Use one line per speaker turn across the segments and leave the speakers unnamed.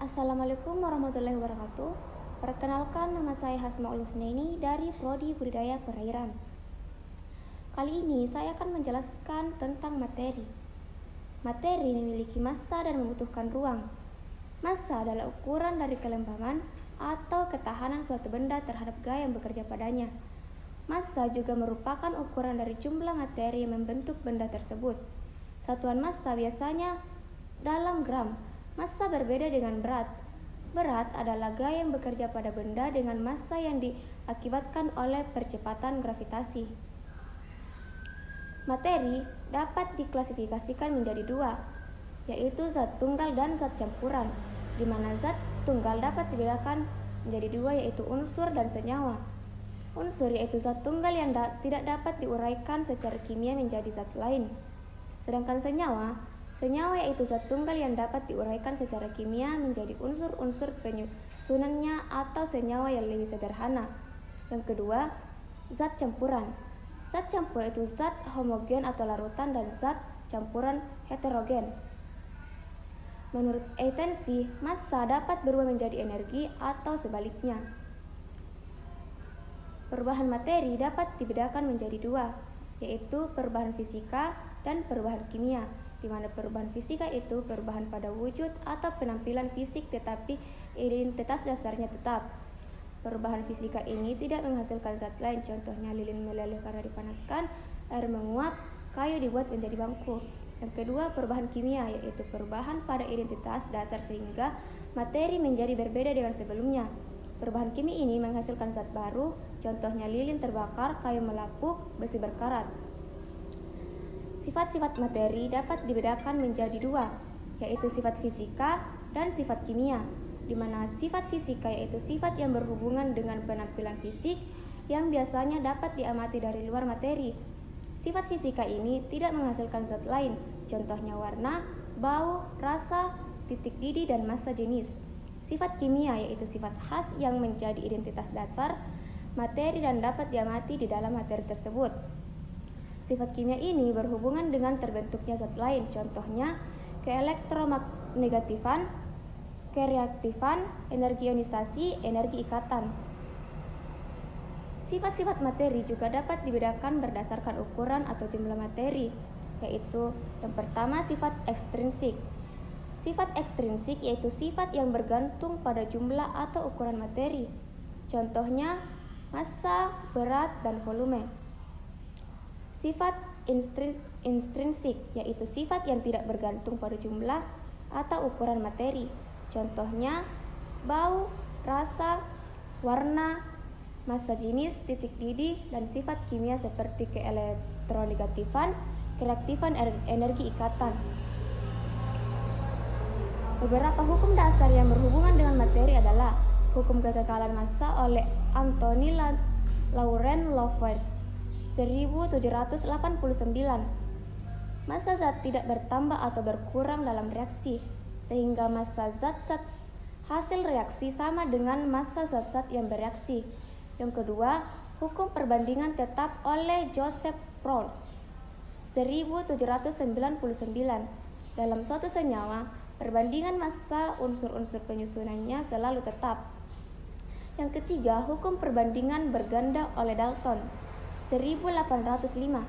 Assalamualaikum warahmatullahi wabarakatuh. Perkenalkan, nama saya Hasmaul Husnaini dari Prodi Budidaya Perairan. Kali ini saya akan menjelaskan tentang materi. Materi memiliki massa dan membutuhkan ruang. Massa adalah ukuran dari kelembaman atau ketahanan suatu benda terhadap gaya yang bekerja padanya. Massa juga merupakan ukuran dari jumlah materi yang membentuk benda tersebut. Satuan massa biasanya dalam gram. Massa berbeda dengan berat. Berat adalah gaya yang bekerja pada benda dengan massa yang diakibatkan oleh percepatan gravitasi. Materi dapat diklasifikasikan menjadi dua, yaitu zat tunggal dan zat campuran, di mana zat tunggal dapat dibedakan menjadi dua, yaitu unsur dan senyawa. Unsur yaitu zat tunggal yang tidak dapat diuraikan secara kimia menjadi zat lain. Sedangkan senyawa yaitu zat tunggal yang dapat diuraikan secara kimia menjadi unsur-unsur penyusunannya atau senyawa yang lebih sederhana. Yang kedua, zat campuran. Zat campur itu zat homogen atau larutan dan zat campuran heterogen. Menurut Einstein, massa dapat berubah menjadi energi atau sebaliknya. Perubahan materi dapat dibedakan menjadi dua, yaitu perubahan fisika dan perubahan kimia, di mana perubahan fisika itu perubahan pada wujud atau penampilan fisik tetapi identitas dasarnya tetap. Perubahan fisika ini tidak menghasilkan zat lain, contohnya lilin meleleh karena dipanaskan, air menguap, kayu dibuat menjadi bangku. Yang kedua, perubahan kimia, yaitu perubahan pada identitas dasar sehingga materi menjadi berbeda dengan sebelumnya. Perubahan kimia ini menghasilkan zat baru, contohnya lilin terbakar, kayu melapuk, besi berkarat. Sifat-sifat materi dapat dibedakan menjadi dua, yaitu sifat fisika dan sifat kimia, di mana sifat fisika yaitu sifat yang berhubungan dengan penampilan fisik yang biasanya dapat diamati dari luar materi. Sifat fisika ini tidak menghasilkan zat lain, contohnya warna, bau, rasa, titik didih, dan massa jenis. Sifat kimia yaitu sifat khas yang menjadi identitas dasar materi dan dapat diamati di dalam materi tersebut. Sifat kimia ini berhubungan dengan terbentuknya zat lain, contohnya keelektronegatifan, kereaktifan, energi ionisasi, energi ikatan. Sifat-sifat materi juga dapat dibedakan berdasarkan ukuran atau jumlah materi, yaitu yang pertama sifat ekstrinsik. Sifat ekstrinsik yaitu sifat yang bergantung pada jumlah atau ukuran materi, contohnya massa, berat, dan volume. Sifat intrinsik yaitu sifat yang tidak bergantung pada jumlah atau ukuran materi, contohnya bau, rasa, warna, massa jenis, titik didih, dan sifat kimia seperti keelektronegatifan, kereaktifan, energi ikatan. Beberapa hukum dasar yang berhubungan dengan materi adalah hukum kekekalan massa oleh Anthony Laurent Lavoisier 1789. Massa zat tidak bertambah atau berkurang dalam reaksi, sehingga massa zat-zat hasil reaksi sama dengan massa zat-zat yang bereaksi. Yang kedua, hukum perbandingan tetap oleh Joseph Proust 1799. Dalam suatu senyawa, perbandingan massa unsur-unsur penyusunannya selalu tetap. Yang ketiga, hukum perbandingan berganda oleh Dalton 1805.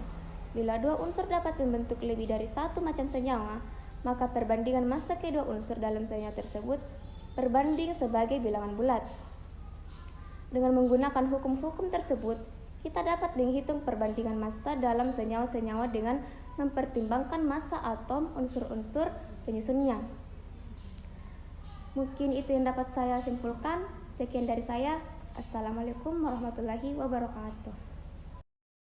Bila dua unsur dapat membentuk lebih dari satu macam senyawa, maka perbandingan massa kedua unsur dalam senyawa tersebut berbanding sebagai bilangan bulat. Dengan menggunakan hukum-hukum tersebut, kita dapat menghitung perbandingan massa dalam senyawa-senyawa dengan mempertimbangkan massa atom unsur-unsur penyusunnya. Mungkin itu yang dapat saya simpulkan. Sekian dari saya. Assalamualaikum warahmatullahi wabarakatuh.